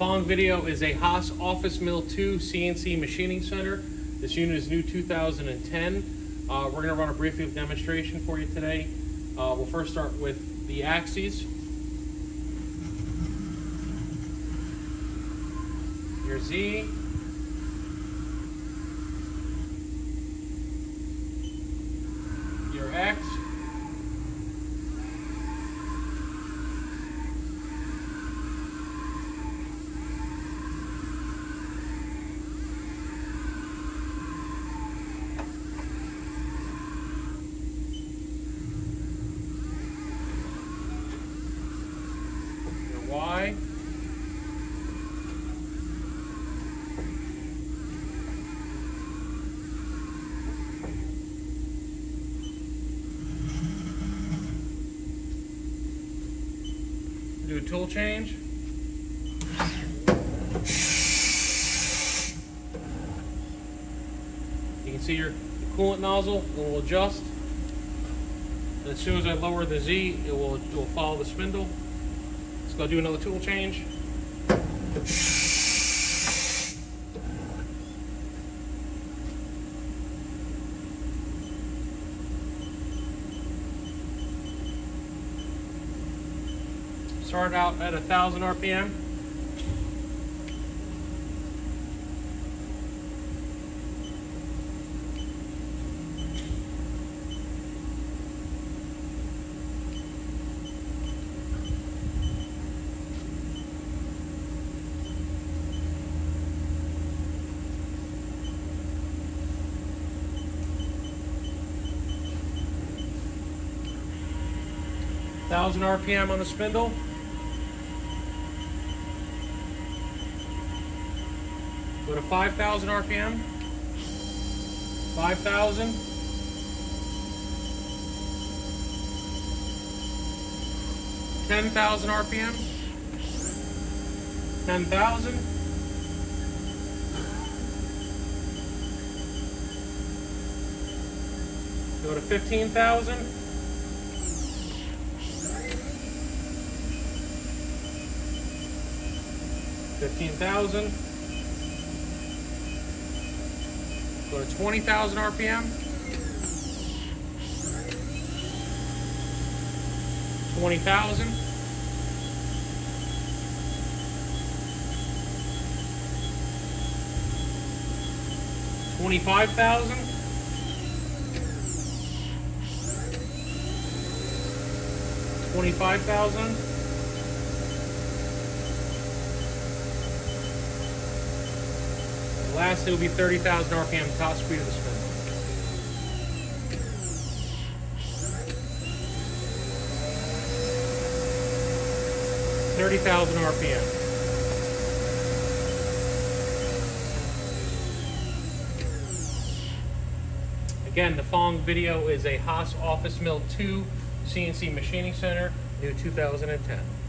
following video is a HAAS Office Mill 2 CNC machining center. This unit is new 2010. We're going to run a brief demonstration for you today. We'll first start with the axes. Your Z. Your X. Y. Do a tool change. You can see your coolant nozzle will adjust. And as soon as I lower the Z, it will follow the spindle. Let's go do another tool change. Start out at 1,000 RPM. RPM on the spindle. Go to 5,000 RPM. 5,000. 10,000 RPM. 10,000. 15,000. 15,000. Go to 20,000 RPM. 20,000. 25,000. 25,000. Last, it will be 30,000 RPM, top speed of the spindle. 30,000 RPM. Again, the following video is a HAAS Office Mill 2 CNC Machining Center, new 2010.